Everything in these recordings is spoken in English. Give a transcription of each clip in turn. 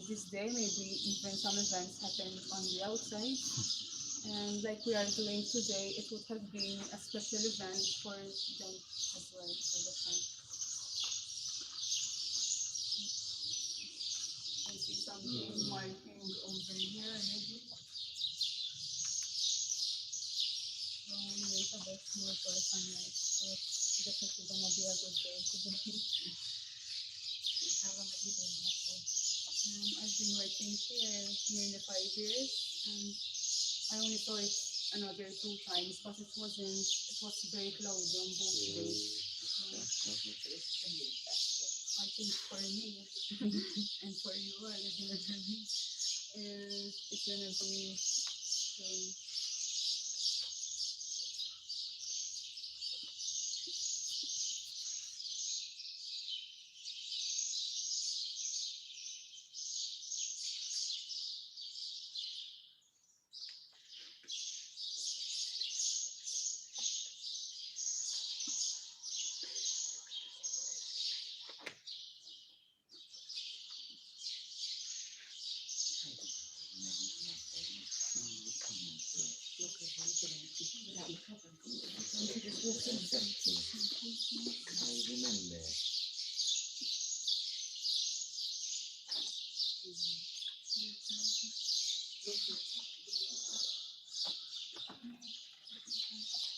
this day, maybe even some events happened on the outside. And like we are doing today, it would have been a special event for them as well at the time. I see something marking over here maybe. So we wait a bit more for sunlight. So it's definitely gonna be a good day today. How long have you been here for? I've been working here nearly 5 years, and I only saw it another 2 times, but it was very cloudy on both days. So So this is going to be the best day. I think for me and for you all, definitely, it's gonna be Look at how you without the cover. You could just walk in empty. I remember.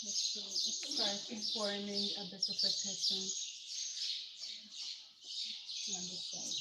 it's starting forming a bit of a crescent on the side.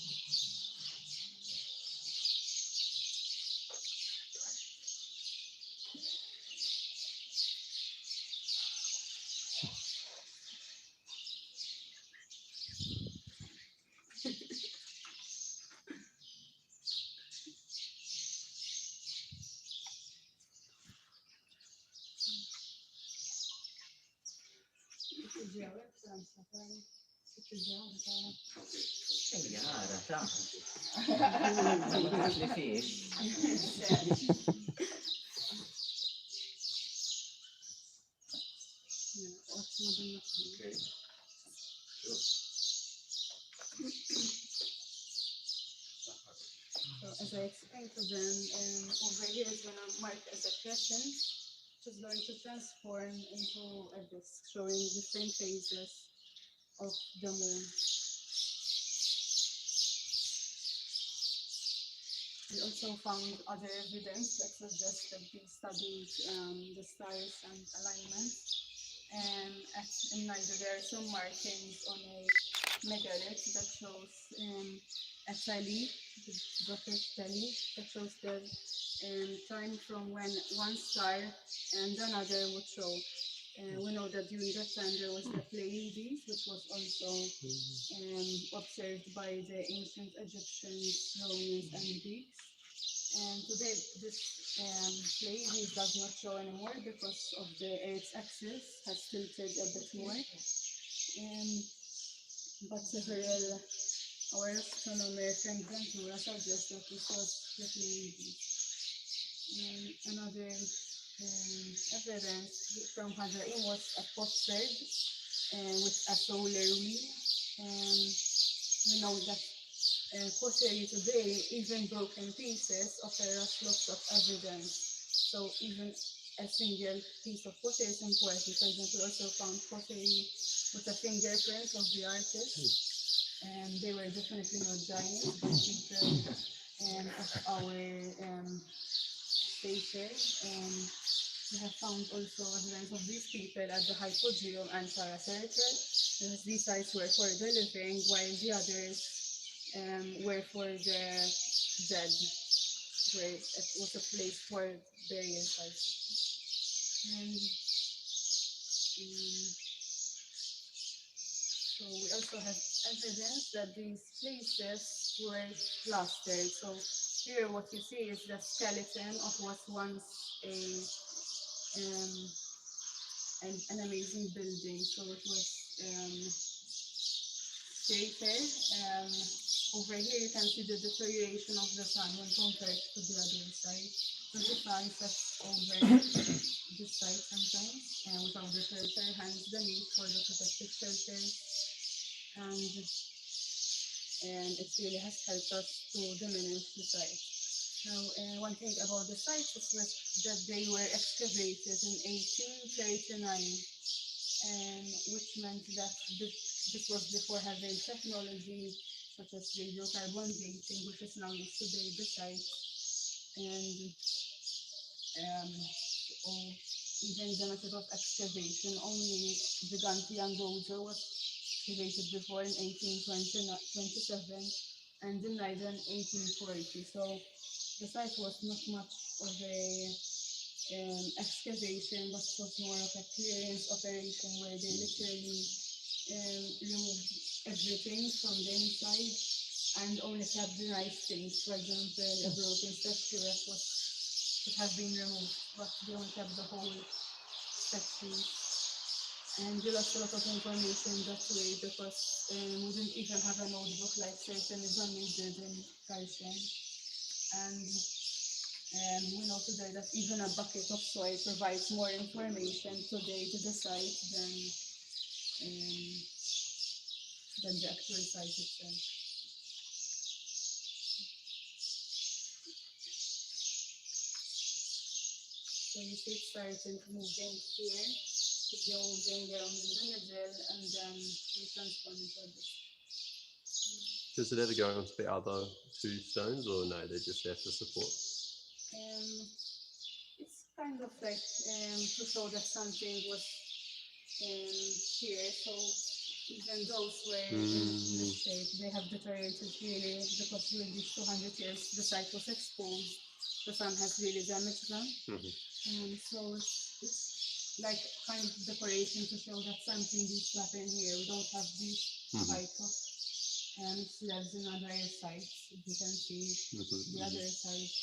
Jara, ta. Ma tafli fiex. Okay. Sure. So as I explained to them, over here is going to mark as a crescent, which is going to transform into a disk, showing different phases of the moon. We also found other evidence that suggests that we studied the stars and alignment. In Niger, there are some markings on a megalith that shows a tally, the bucket tally, that shows the time from when one star and another would show. We know that during that time there was the Pleiades, which was also observed by the ancient Egyptians, Romans, and Greeks. And today, this Pleiades does not show anymore because of the Earth's axis has tilted a bit more. But several our astronomer friend Ventura suggests that this was the Pleiades. Another evidence from Hagar Qim was a potsherd with a solar wheel. We know that pottery today, even broken pieces, offer us lots of evidence. So even a single piece of pottery is important. For example, we also found pottery with a fingerprint of the artist. And they were definitely not giants, but people of our spaces. We have found also evidence of these people at the Hypodrium and Sarah Circle, because these sites were for the living, while the others were for the dead, where it was a place for burial sites. And so we also have evidence that these places were plastered. So here what you see is the skeleton of what once an amazing building. So it was stated. Over here you can see the deterioration of the sun when compared to the other side. So the sun sets over this side sometimes, and without the shelter, hence the need for the protective shelter. And and it really has helped us to diminish the size. Now, one thing about the sites was that they were excavated in 1839, which meant that this was before having technology such as radiocarbon dating, which is now used today, besides, and or even the method of excavation. Only Giganti and Gojo was excavated before in 1827 and in Leiden 1840. So the site was not much of a excavation, but it was more of a clearance operation where they literally removed everything from the inside and only kept the nice things. For example, a broken statue that could have been removed, but they only kept the whole statue. And we lost a lot of information that way because we didn't even have a notebook like certain examiners did in Kaishan. And we know today that even a bucket of soil provides more information today to the site than the actual site itself. So you see it starting to move in here, to the moving down in the middle, and then we transform into this. Does it ever go onto the other two stones, or no, they're just there for support? It's kind of like to show that something was here, so even those were in this shape, they have deteriorated really because during these 200 years the site was exposed, the sun has really damaged them. So it's like kind of decoration to show that something used to happen here. We don't have this type of slabs in other sites. You can see the other side.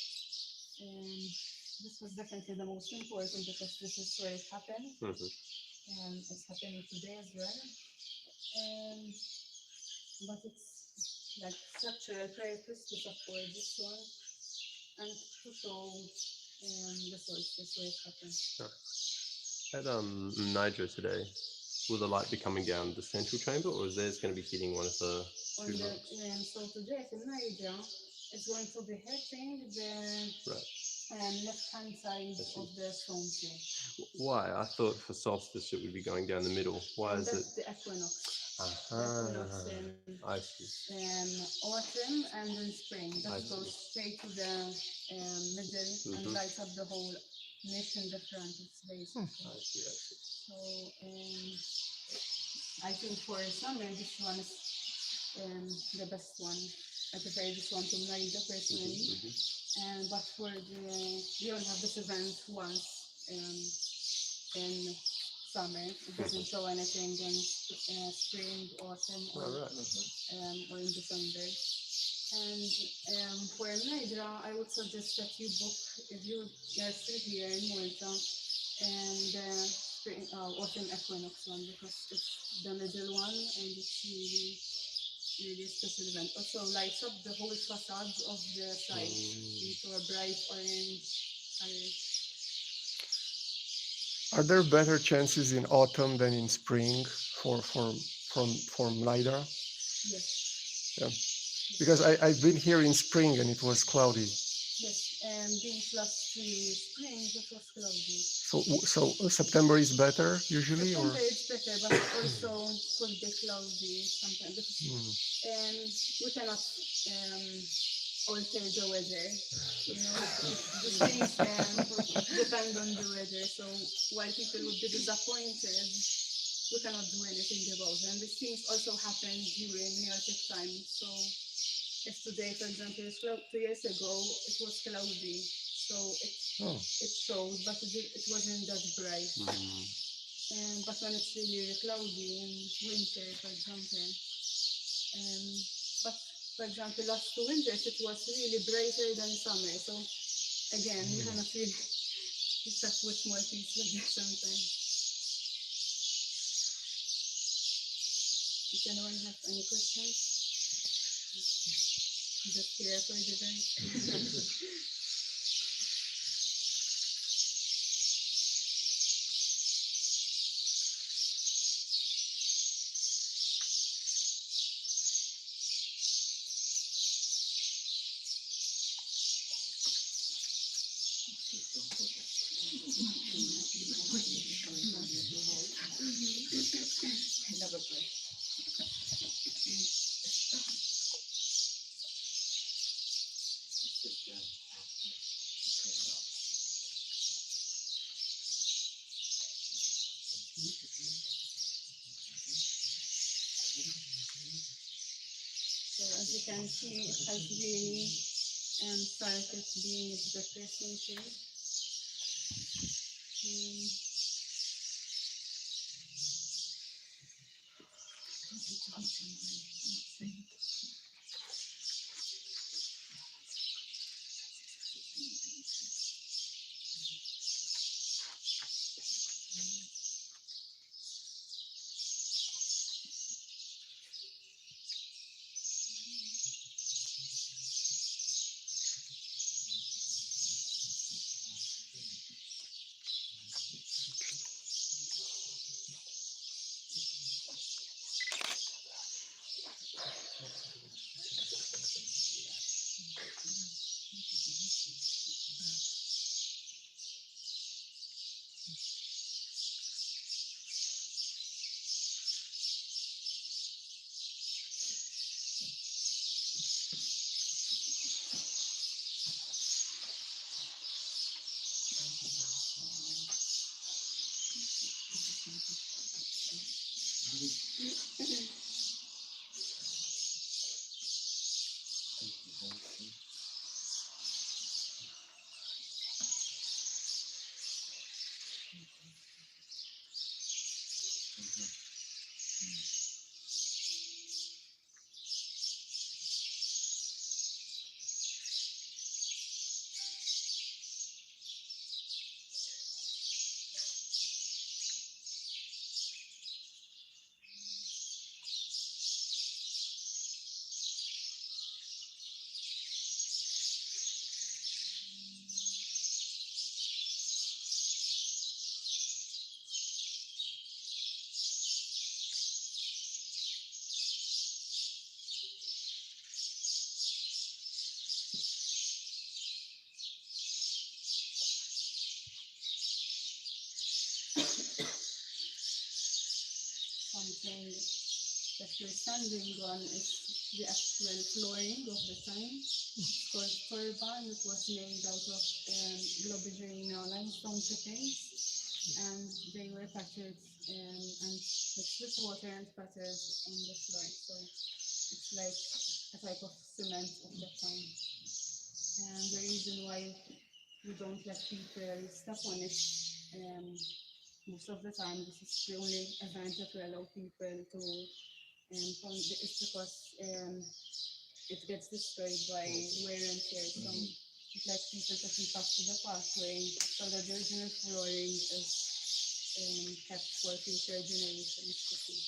This was definitely the most important because this is where it happened. It's happening today as well. But it's like structural purpose to support this one and to show the solstice where it happened. At Niger today, will the light be coming down the central chamber, or is theirs going to be hitting one of the two lamps? So today in Niger, it's going to be hitting the left-hand side of the stone here. Why? I thought for solstice it would be going down the middle. Why is that's it? The equinox. Equinox in I see. Autumn and in spring. That goes straight to the middle and lights up the whole niche in the front. It's basically. I see. So I think for summer this one is the best one. I prefer this one to Naida personally. But for we only have this event once in summer. It doesn't show anything in spring, autumn, or in December. And for Naida, I would suggest that you book, if you are still here in Malta, and spring, autumn equinox one, because it's the middle one and it's really a special event. Also lights up the whole facade of the site into a bright orange color. Are there better chances in autumn than in spring for LiDAR? Yes. Yeah. Because I've been here in spring and it was cloudy. Yes, and these last 3 springs it was cloudy. So September is better usually, September is better, but also could be cloudy sometimes. And we cannot alter the weather. You know, the things depend on the weather. So while people would be disappointed, we cannot do anything about them. These things also happen during Neolithic time. So if today, for example, 2 years ago, it was cloudy, so it showed, but it wasn't that bright. But when it's really cloudy in winter, for example, but for example, last 2 winters, it was really brighter than summer. So again, you cannot really be stuck with more things like that sometimes. Does anyone have any questions? Just here for the event. have a breath. So as you can see, it has really started being its depressing shape. Something that we're standing on is the actual flooring of the time. It's called turban. It was made out of globigerina limestone chippings, and they were pattered and mixed with water and pattered on the floor. So it's like a type of cement of that time. And the reason why we don't let people step on it most of the time, this is the only event that we allow people to it's because it gets destroyed by wear and tear. So it lets people to keep up to the pathway so that the original flooring is kept for future generations to see.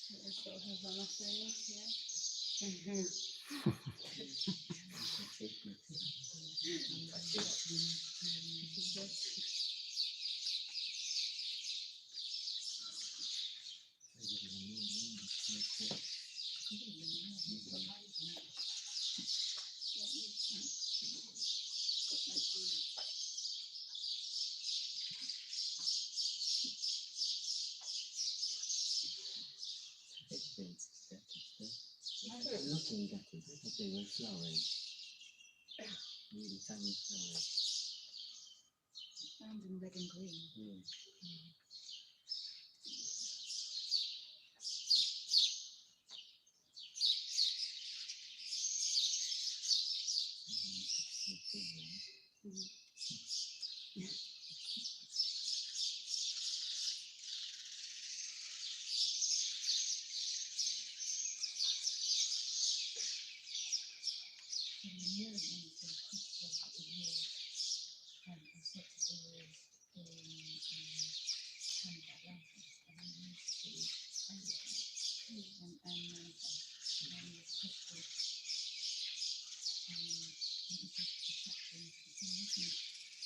We also have one offering here. I was looking at it, but they were flowering. Really tiny flowers. Found in red and green.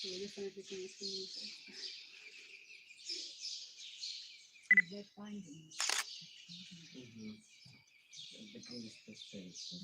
So we definitely can use red bindings. The green is the space.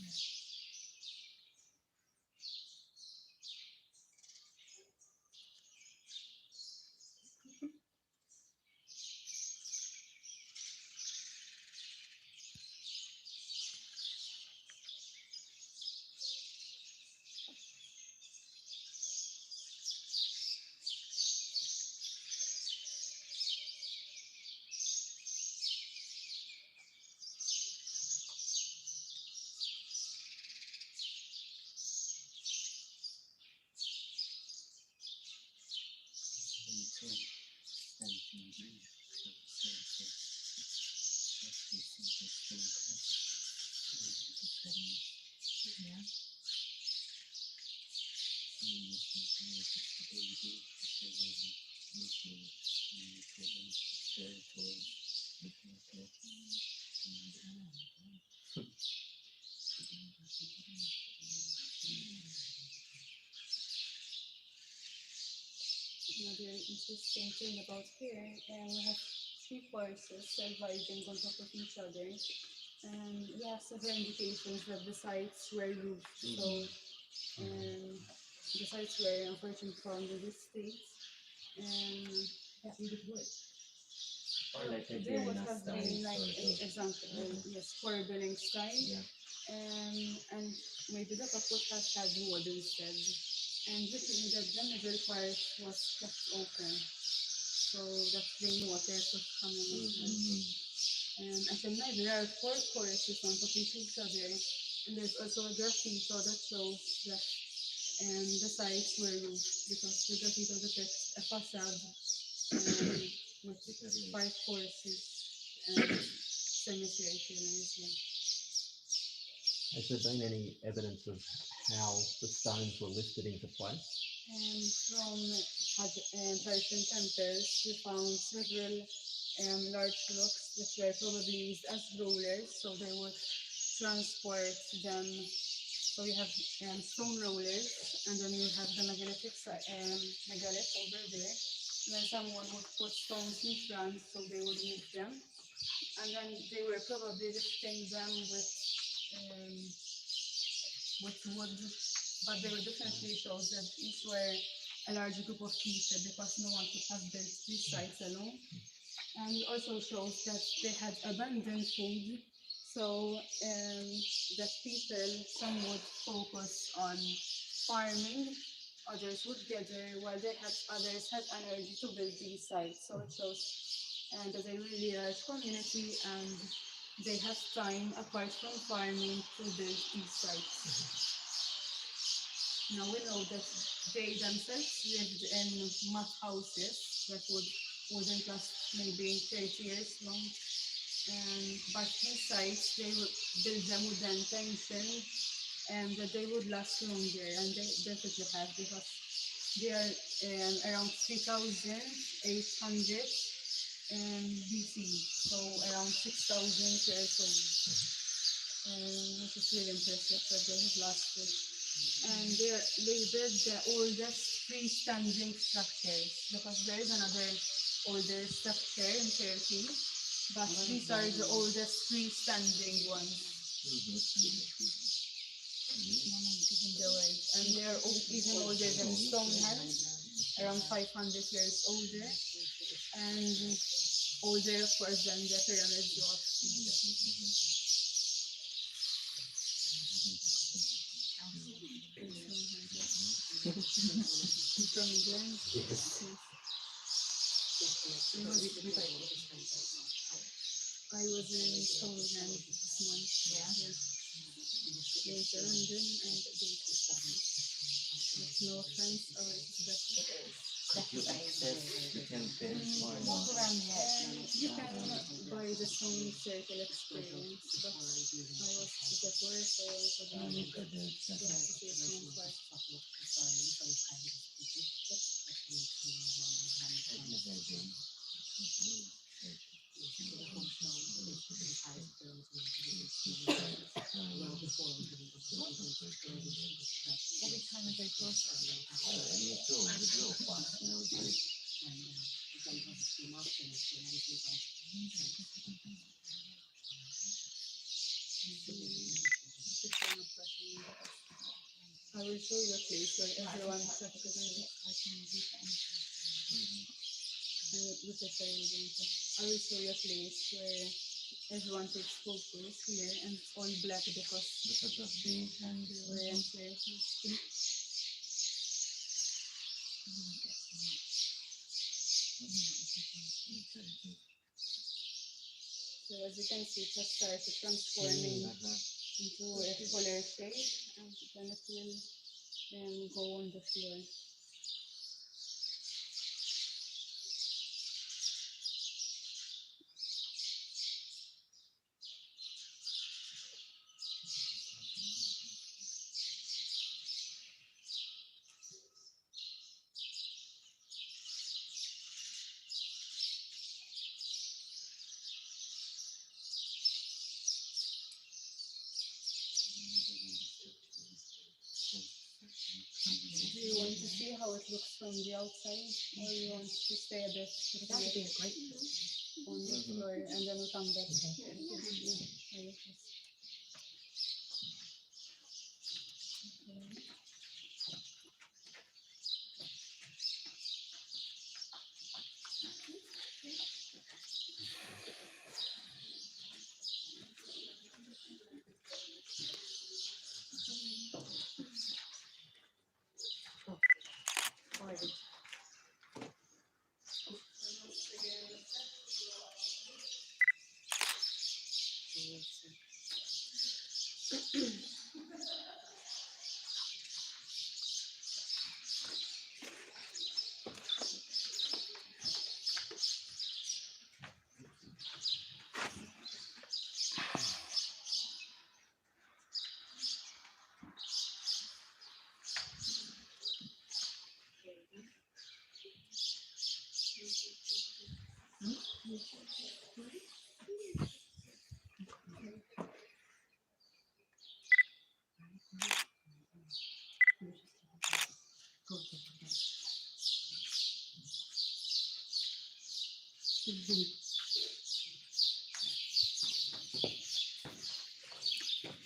Another interesting thing about here, we have three forces surviving on top of each other, and we have several indications that the sites were roofed. So the sites were unfortunately found in this state. That's really good. Or like a There would Vienna have style been like sort an of. example, yes, for building style, Yeah. and maybe the top would have had wood instead. And this means that the middle part was kept open, so that rain water could come in. Until now, there are four choruses on top of each other, and there's also a graffiti that shows that the sides were roofed because the graffiti depicts a facade with five choruses and semicircular as well. Has there been any evidence of how the stones were lifted into place? From Persian temples, we found several large rocks that were probably used as rollers, so they would transport them. So you have stone rollers, and then you have the megalith over there. And then someone would put stones in front, so they would move them. And then they were probably lifting them with wood, but they were definitely shows that these were a large group of people because no one could have built these sites alone. And it also shows that they had abundant food, so that people, some would focus on farming, others would gather, while others had energy to build these sites. So it shows that a really large community, and they have time apart from farming to build these sites. Now we know that they themselves lived in mud houses that wouldn't last maybe 30 years long. But these sites, they would build them with the intention that they would last longer, and they definitely have, because they are around 3,800 BC, so around 6,000 years old, which is really impressive that they have lasted. And they built the oldest freestanding structures, because there is another older structure in Turkey, but these are the oldest freestanding ones in the world. And they are even older than Stonehenge, around 500 years older, and older, of course, than the pyramids of Egypt. From England? Yes. I was in Stonehenge this month. Yeah. Went to London and with no offense, it's better. Could you access the temple or not? You can buy the Stone Circle experience, but I was before, so I couldn't see it from far. Every time I go closer, Me too, with your part. I will show you a place where everyone practices. I will show you a place where everyone takes photos here and it's all black because of being and we're in place. So as you can see, it has started transforming into a fuller shade and then it will go on the floor. Do you want to see how it looks from the outside, or you want to stay a bit That would be a great on the floor and then we come back? private.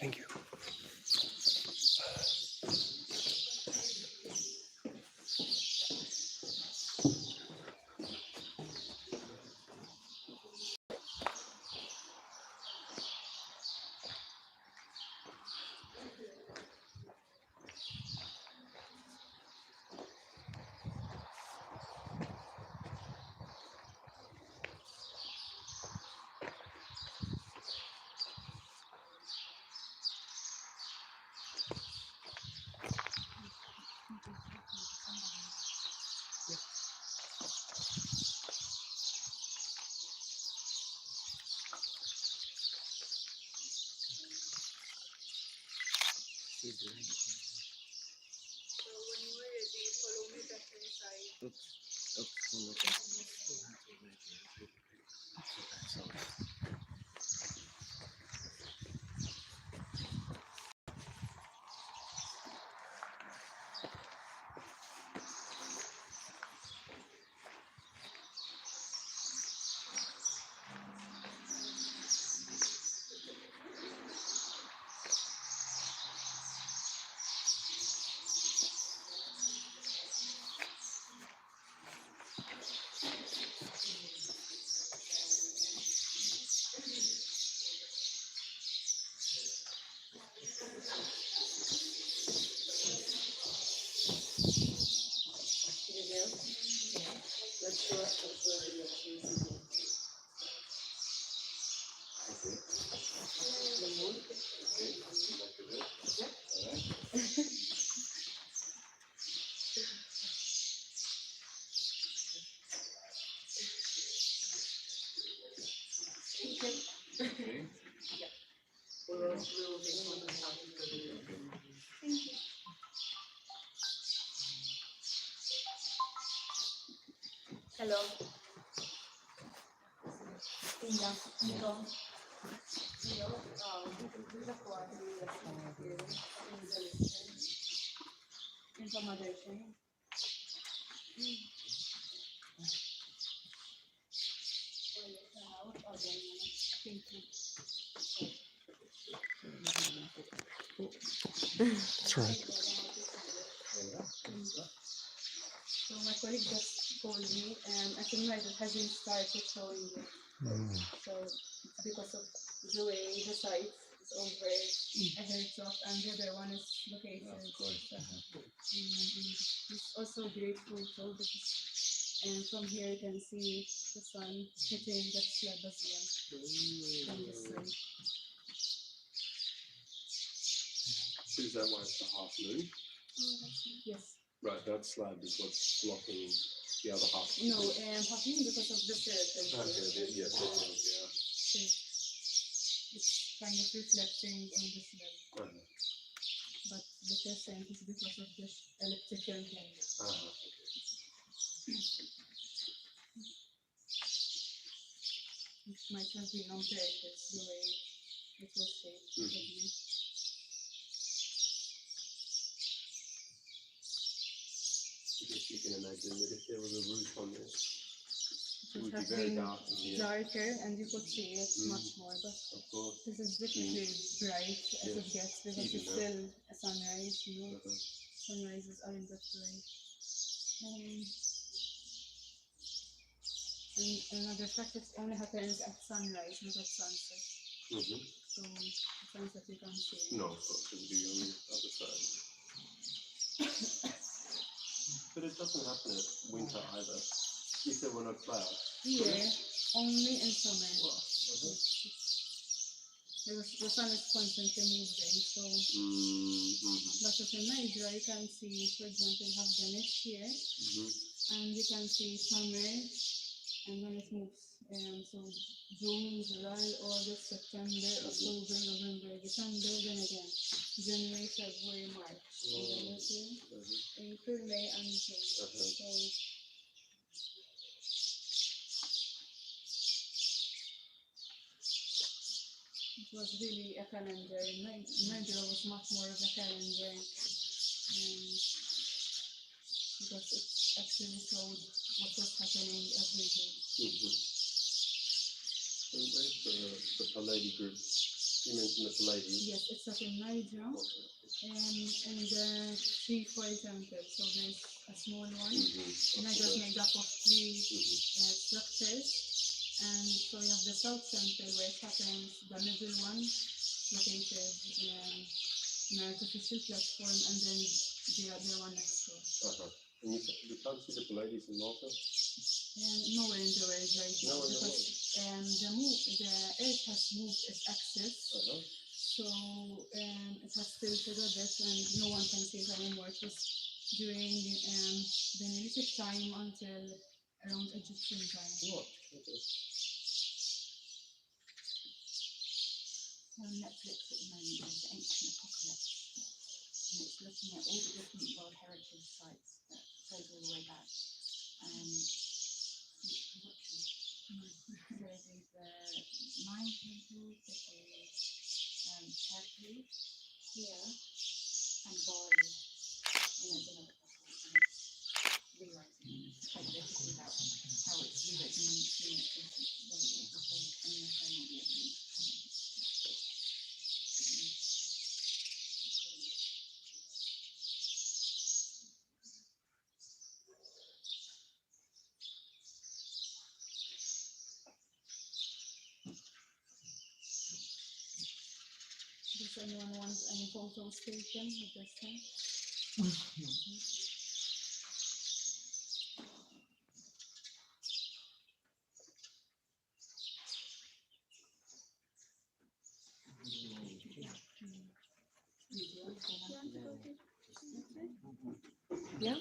Thank you. So when you are ready, follow me back inside. Hello. Tina. Hello. That's right. So my colleague just told me, I think like it hasn't started showing yet. So it's because of the way the site is over a hilltop and the other one is located. It's also great photo because from here you can see the sun hitting that slab as well from this side. Is that why it's the half moon? Yes. Right, that slab is what's blocking the other half. No, half moon because of the circle. Okay, yeah. So it's kind of reflecting on the slab. But the percent is because of the electrical head. It might have been on purpose the way it was shaped. You can imagine that if there was a roof on this, It would be have very been dark in here. darker and you could see it much more. But Of course. this is definitely bright as it gets because Even it's now. still a sunrise, Sunrises aren't that bright. And another fact, it only happens at sunrise, not at sunset. So at sunset you can't see it. No, of course, it would be on the other side. But it doesn't happen at winter either, if there were no clouds. Here, only in summer. Because the sun is constantly moving, so but in Nigeria you can see, for example, you have the mist here, and you can see summer, and when it moves, so June, July, August, September, October, November, December, then again January, February, March, and then April, May, and June. So it was really a calendar. Nigeria was much more of a calendar because it actually showed what was happening every day. And where's the Palladi group? You mentioned the Palladi. Yes, it's up in Nigeria, in the 3-4 temple. So there's a small one. Nigeria is made up of 3 structures. And so you have the south temple where it happens, the middle one located in an artificial platform, and then the other one next to it. And you can't see the Palladies in Malta? Nowhere in the world right now because the Earth has moved its axis, so it has tilted a bit and no one can see it anymore. It was during the Neolithic time until around Egyptian time. On Netflix at the moment is The Ancient Apocalypse, and it's looking at all the different World Heritage sites that goes all the way back. So there's the 9 temples, there's Turkey here, and Bali, and there's another couple, and it's rewriting. Like they're talking about how it's rewritten in a different way of the whole, and they're showing all the evidence. Does anyone want any photos taken at this time? Yeah.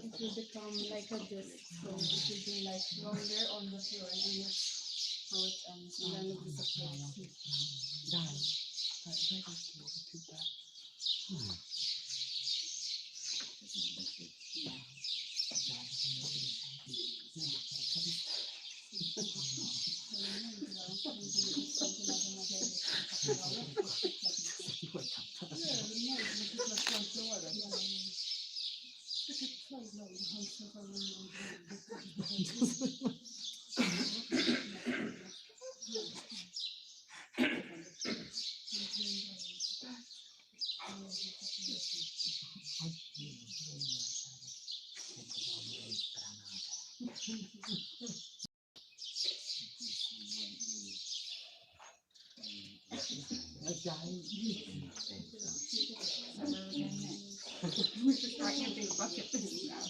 It will become like a disc, so it will be like longer on the floor, and that's how it ends, and then it disappears. We should start emptying bucket list now.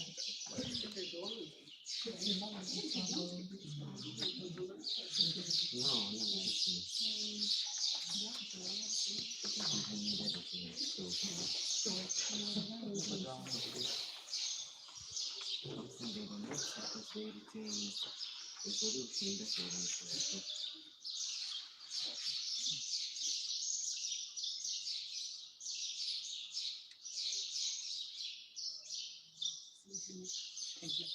Thank you.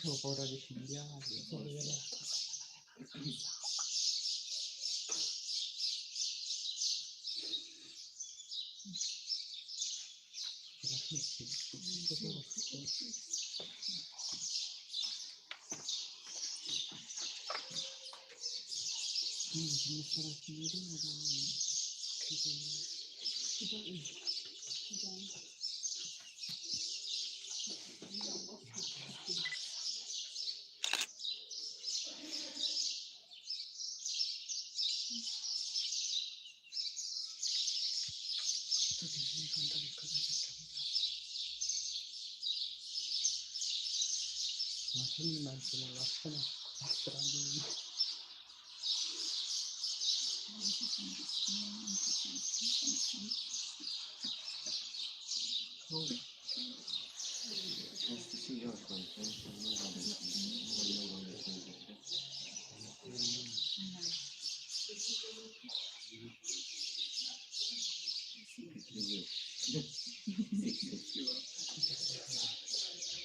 Avevo paura di cigliare. Ma se mi immagino la scena strana.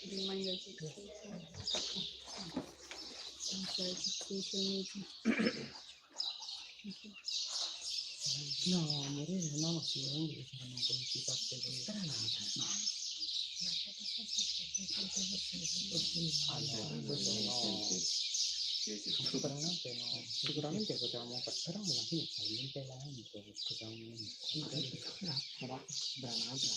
Reminder to No, a morire no, sicuramente saranno qualificate le granate. Sicuramente no, sicuramente potevamo fare, però alla fine è talmente lento che potevamo però granata.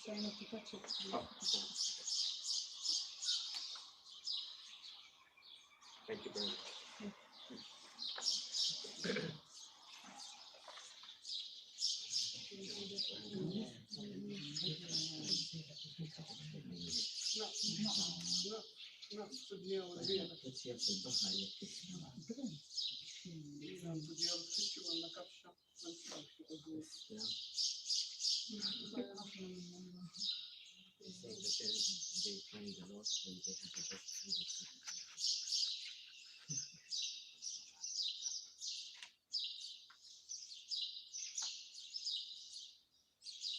try not to touch it. Thank you very much. studiavo bene. Così a quel bocale che si chiama Studiavo tutti quando caccia. they find the lost and they have the best food.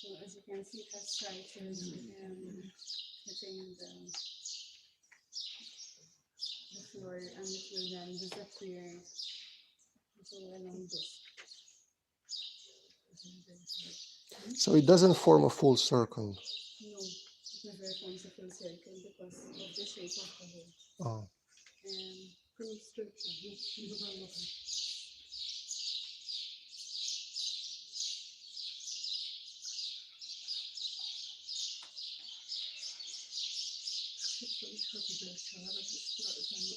So as you can see, it has started hitting the floor, and it will then disappear. So along this. So it doesn't form a full circle. No, it never forms a full circle because of the shape of the hole. Oh. Pretty structure.